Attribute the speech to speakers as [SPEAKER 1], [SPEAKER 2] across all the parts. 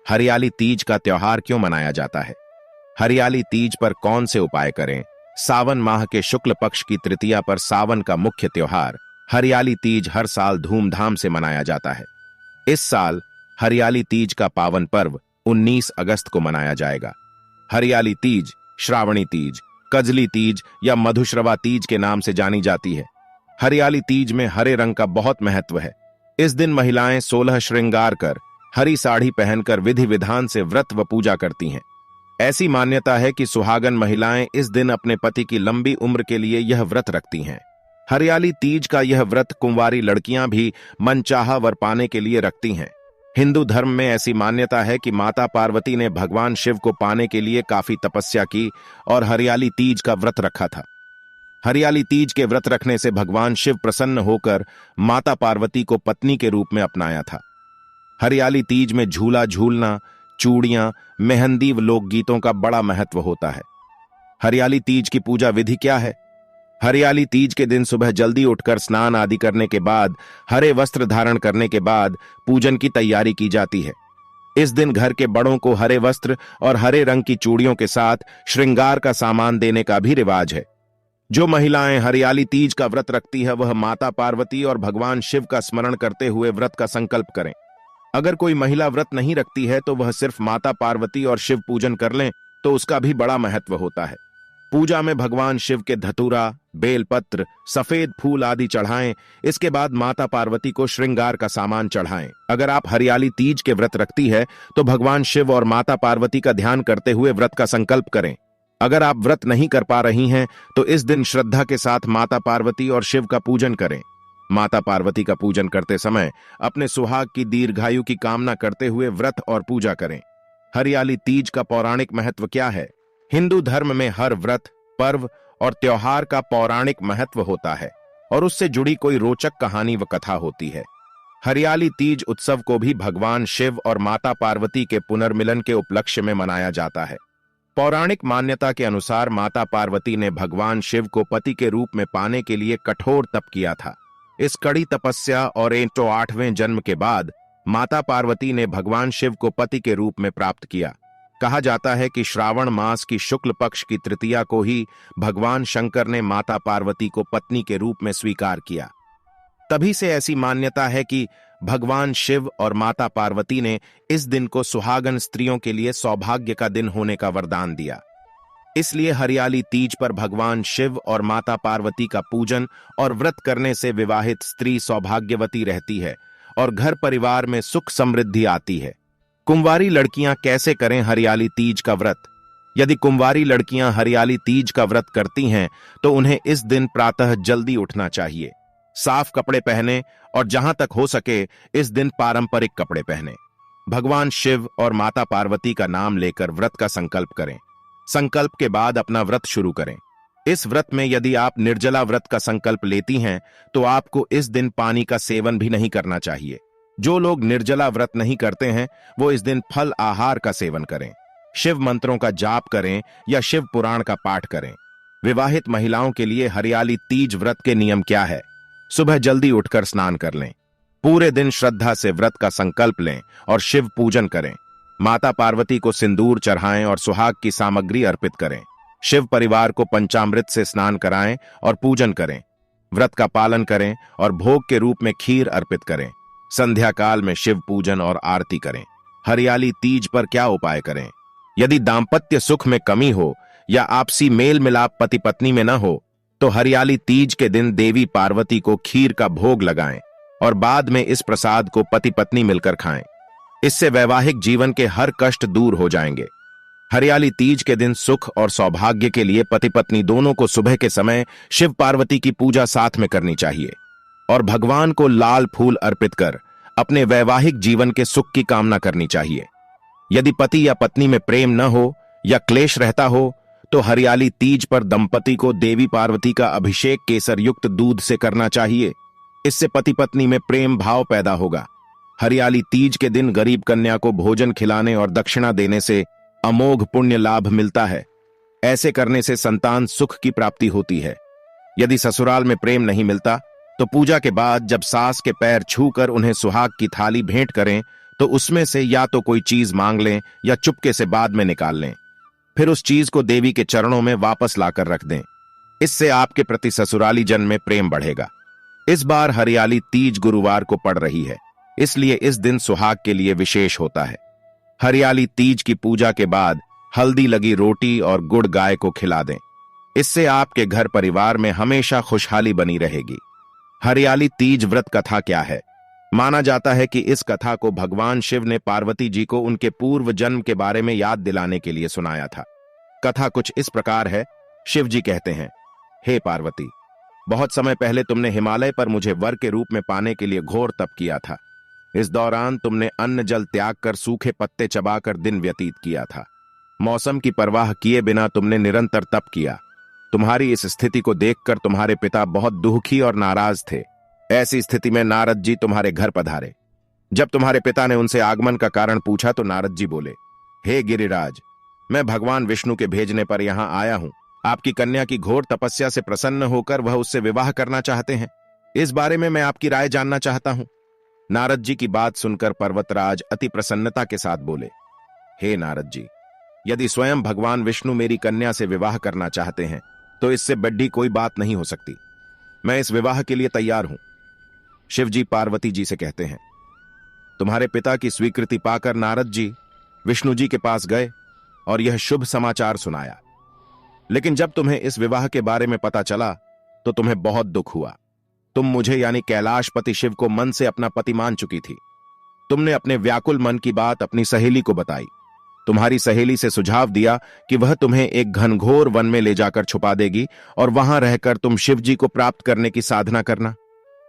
[SPEAKER 1] हरियाली तीज का त्योहार क्यों मनाया जाता है? हरियाली तीज पर कौन से उपाय करें? सावन माह के शुक्ल पक्ष की तृतीया पर सावन का मुख्य त्योहार हरियाली तीज हर साल धूमधाम से मनाया जाता है। इस साल हरियाली तीज का पावन पर्व 19 अगस्त को मनाया जाएगा। हरियाली तीज श्रावणी तीज, कजली तीज या मधुश्रवा तीज के नाम से जानी जाती है। हरियाली तीज में हरे रंग का बहुत महत्व है। इस दिन महिलाएं 16 श्रृंगार कर हरी साड़ी पहनकर विधि विधान से व्रत व पूजा करती हैं। ऐसी मान्यता है कि सुहागन महिलाएं इस दिन अपने पति की लंबी उम्र के लिए यह व्रत रखती हैं। हरियाली तीज का यह व्रत कुंवारी लड़कियां भी मनचाहा वर पाने के लिए रखती हैं। हिंदू धर्म में ऐसी मान्यता है कि माता पार्वती ने भगवान शिव को पाने के लिए काफी तपस्या की और हरियाली तीज का व्रत रखा था। हरियाली तीज के व्रत रखने से भगवान शिव प्रसन्न होकर माता पार्वती को पत्नी के रूप में अपनाया था। हरियाली तीज में झूला झूलना, चूड़ियां, मेहंदी व लोकगीतों का बड़ा महत्व होता है। हरियाली तीज की पूजा विधि क्या है? हरियाली तीज के दिन सुबह जल्दी उठकर स्नान आदि करने के बाद, हरे वस्त्र धारण करने के बाद पूजन की तैयारी की जाती है। इस दिन घर के बड़ों को हरे वस्त्र और हरे रंग की चूड़ियों के साथ श्रृंगार का सामान देने का भी रिवाज है। जो महिलाएं हरियाली तीज का व्रत रखती है वह माता पार्वती और भगवान शिव का स्मरण करते हुए व्रत का संकल्प करें। अगर कोई महिला व्रत नहीं रखती है तो वह सिर्फ माता पार्वती और शिव पूजन कर लें तो उसका भी बड़ा महत्व होता है। पूजा में भगवान शिव के धतूरा, बेलपत्र, सफेद फूल आदि चढ़ाएं। इसके बाद माता पार्वती को श्रृंगार का सामान चढ़ाएं। अगर आप हरियाली तीज के व्रत रखती है तो भगवान शिव और माता पार्वती का ध्यान करते हुए व्रत का संकल्प करें। अगर आप व्रत नहीं कर पा रही हैं तो इस दिन श्रद्धा के साथ माता पार्वती और शिव का पूजन करें। माता पार्वती का पूजन करते समय अपने सुहाग की दीर्घायु की कामना करते हुए व्रत और पूजा करें। हरियाली तीज का पौराणिक महत्व क्या है? हिंदू धर्म में हर व्रत, पर्व और त्योहार का पौराणिक महत्व होता है और उससे जुड़ी कोई रोचक कहानी व कथा होती है। हरियाली तीज उत्सव को भी भगवान शिव और माता पार्वती के पुनर्मिलन के उपलक्ष्य में मनाया जाता है। पौराणिक मान्यता के अनुसार माता पार्वती ने भगवान शिव को पति के रूप में पाने के लिए कठोर तप किया था। इस कड़ी तपस्या और 108वें जन्म के बाद माता पार्वती ने भगवान शिव को पति के रूप में प्राप्त किया। कहा जाता है कि श्रावण मास की शुक्ल पक्ष की तृतीया को ही भगवान शंकर ने माता पार्वती को पत्नी के रूप में स्वीकार किया। तभी से ऐसी मान्यता है कि भगवान शिव और माता पार्वती ने इस दिन को सुहागन स्त्रियों के लिए सौभाग्य का दिन होने का वरदान दिया। इसलिए हरियाली तीज पर भगवान शिव और माता पार्वती का पूजन और व्रत करने से विवाहित स्त्री सौभाग्यवती रहती है और घर परिवार में सुख समृद्धि आती है। कुंवारी लड़कियां कैसे करें हरियाली तीज का व्रत? यदि कुंवारी लड़कियां हरियाली तीज का व्रत करती हैं तो उन्हें इस दिन प्रातः जल्दी उठना चाहिए। साफ कपड़े पहने और जहां तक हो सके इस दिन पारंपरिक कपड़े पहने। भगवान शिव और माता पार्वती का नाम लेकर व्रत का संकल्प करें। संकल्प के बाद अपना व्रत शुरू करें। इस व्रत में यदि आप निर्जला व्रत का संकल्प लेती हैं तो आपको इस दिन पानी का सेवन भी नहीं करना चाहिए। जो लोग निर्जला व्रत नहीं करते हैं वो इस दिन फल आहार का सेवन करें। शिव मंत्रों का जाप करें या शिव पुराण का पाठ करें। विवाहित महिलाओं के लिए हरियाली तीज व्रत के नियम क्या है? सुबह जल्दी उठकर स्नान कर लें। पूरे दिन श्रद्धा से व्रत का संकल्प लें और शिव पूजन करें। माता पार्वती को सिंदूर चढ़ाएं और सुहाग की सामग्री अर्पित करें। शिव परिवार को पंचामृत से स्नान कराएं और पूजन करें। व्रत का पालन करें और भोग के रूप में खीर अर्पित करें। संध्या काल में शिव पूजन और आरती करें। हरियाली तीज पर क्या उपाय करें? यदि दाम्पत्य सुख में कमी हो या आपसी मेल मिलाप पति पत्नी में न हो तो हरियाली तीज के दिन देवी पार्वती को खीर का भोग लगाएं और बाद में इस प्रसाद को पति पत्नी मिलकर खाएं। इससे वैवाहिक जीवन के हर कष्ट दूर हो जाएंगे। हरियाली तीज के दिन सुख और सौभाग्य के लिए पति पत्नी दोनों को सुबह के समय शिव पार्वती की पूजा साथ में करनी चाहिए और भगवान को लाल फूल अर्पित कर अपने वैवाहिक जीवन के सुख की कामना करनी चाहिए। यदि पति या पत्नी में प्रेम न हो या क्लेश रहता हो तो हरियाली तीज पर दंपति को देवी पार्वती का अभिषेक केसर युक्त दूध से करना चाहिए। इससे पति पत्नी में प्रेम भाव पैदा होगा। हरियाली तीज के दिन गरीब कन्या को भोजन खिलाने और दक्षिणा देने से अमोघ पुण्य लाभ मिलता है। ऐसे करने से संतान सुख की प्राप्ति होती है। यदि ससुराल में प्रेम नहीं मिलता तो पूजा के बाद जब सास के पैर छूकर उन्हें सुहाग की थाली भेंट करें तो उसमें से या तो कोई चीज मांग लें या चुपके से बाद में निकाल लें। फिर उस चीज को देवी के चरणों में वापस लाकर रख दें। इससे आपके प्रति ससुराली जन में प्रेम बढ़ेगा। इस बार हरियाली तीज गुरुवार को पड़ रही है, इसलिए इस दिन सुहाग के लिए विशेष होता है। हरियाली तीज की पूजा के बाद हल्दी लगी रोटी और गुड़ गाय को खिला दें। इससे आपके घर परिवार में हमेशा खुशहाली बनी रहेगी। हरियाली तीज व्रत कथा क्या है? माना जाता है कि इस कथा को भगवान शिव ने पार्वती जी को उनके पूर्व जन्म के बारे में याद दिलाने के लिए सुनाया था। कथा कुछ इस प्रकार है। शिव जी कहते हैं, हे पार्वती, बहुत समय पहले तुमने हिमालय पर मुझे वर के रूप में पाने के लिए घोर तप किया था। इस दौरान तुमने अन्न जल त्याग कर सूखे पत्ते चबाकर दिन व्यतीत किया था। मौसम की परवाह किए बिना तुमने निरंतर तप किया। तुम्हारी इस स्थिति को देखकर तुम्हारे पिता बहुत दुखी और नाराज थे। ऐसी स्थिति में नारद जी तुम्हारे घर पधारे। जब तुम्हारे पिता ने उनसे आगमन का कारण पूछा तो नारद जी बोले, हे गिरिराज, मैं भगवान विष्णु के भेजने पर यहां आया हूं। आपकी कन्या की घोर तपस्या से प्रसन्न होकर वह उससे विवाह करना चाहते हैं। इस बारे में मैं आपकी राय जानना चाहता हूं। नारद जी की बात सुनकर पर्वतराज अति प्रसन्नता के साथ बोले, हे नारद जी, यदि स्वयं भगवान विष्णु मेरी कन्या से विवाह करना चाहते हैं तो इससे बड़ी कोई बात नहीं हो सकती। मैं इस विवाह के लिए तैयार हूं। शिव जी पार्वती जी से कहते हैं, तुम्हारे पिता की स्वीकृति पाकर नारद जी विष्णु जी के पास गए और यह शुभ समाचार सुनाया। लेकिन जब तुम्हें इस विवाह के बारे में पता चला तो तुम्हें बहुत दुख हुआ। तुम मुझे यानी कैलाशपति शिव को मन से अपना पति मान चुकी थी। तुमने अपने व्याकुल मन की बात अपनी सहेली को बताई। तुम्हारी सहेली से सुझाव दिया कि वह तुम्हें एक घनघोर वन में ले जाकर छुपा देगी और वहां रहकर तुम शिव जी को प्राप्त करने की साधना करना।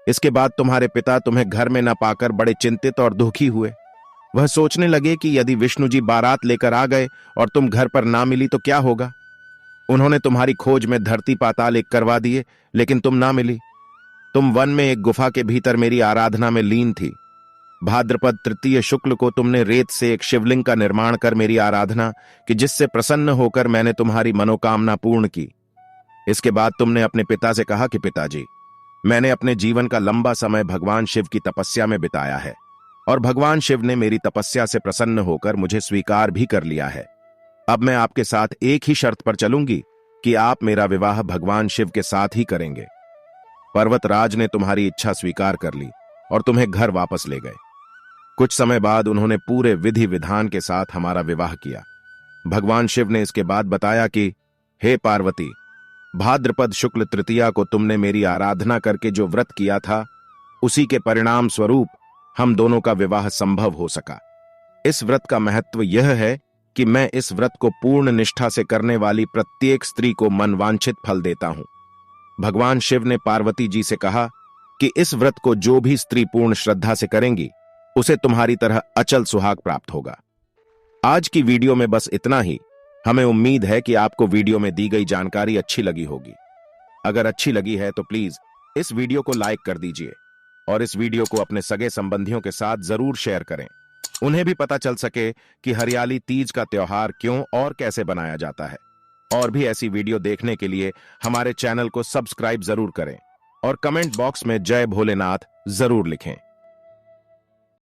[SPEAKER 1] इसके बाद तुम्हारे पिता तुम्हें घर में न पाकर बड़े चिंतित और दुखी हुए। वह सोचने लगे कि यदि विष्णु जी बारात लेकर आ गए और तुम घर पर ना मिली तो क्या होगा। उन्होंने तुम्हारी खोज में धरती पाताल एक करवा दिए, लेकिन तुम ना मिली। तुम वन में एक गुफा के भीतर मेरी आराधना में लीन थी। भाद्रपद तृतीय शुक्ल को तुमने रेत से एक शिवलिंग का निर्माण कर मेरी आराधना कि जिससे प्रसन्न होकर मैंने तुम्हारी मनोकामना पूर्ण की। इसके बाद तुमने अपने पिता से कहा कि पिताजी, मैंने अपने जीवन का लंबा समय भगवान शिव की तपस्या में बिताया है और भगवान शिव ने मेरी तपस्या से प्रसन्न होकर मुझे स्वीकार भी कर लिया है। अब मैं आपके साथ एक ही शर्त पर चलूंगी कि आप मेरा विवाह भगवान शिव के साथ ही करेंगे। पर्वतराज ने तुम्हारी इच्छा स्वीकार कर ली और तुम्हें घर वापस ले गए। कुछ समय बाद उन्होंने पूरे विधि विधान के साथ हमारा विवाह किया। भगवान शिव ने इसके बाद बताया कि हे पार्वती, भाद्रपद शुक्ल तृतीया को तुमने मेरी आराधना करके जो व्रत किया था, उसी के परिणाम स्वरूप हम दोनों का विवाह संभव हो सका। इस व्रत का महत्व यह है कि मैं इस व्रत को पूर्ण निष्ठा से करने वाली प्रत्येक स्त्री को मनवांछित फल देता हूं। भगवान शिव ने पार्वती जी से कहा कि इस व्रत को जो भी स्त्री पूर्ण श्रद्धा से करेंगी उसे तुम्हारी तरह अचल सुहाग प्राप्त होगा। आज की वीडियो में बस इतना ही। हमें उम्मीद है कि आपको वीडियो में दी गई जानकारी अच्छी लगी होगी। अगर अच्छी लगी है तो प्लीज इस वीडियो को लाइक कर दीजिए और इस वीडियो को अपने सगे संबंधियों के साथ जरूर शेयर करें। उन्हें भी पता चल सके कि हरियाली तीज का त्योहार क्यों और कैसे बनाया जाता है। और भी ऐसी वीडियो देखने के लिए हमारे चैनल को सब्सक्राइब जरूर करें और कमेंट बॉक्स में जय भोलेनाथ जरूर लिखें।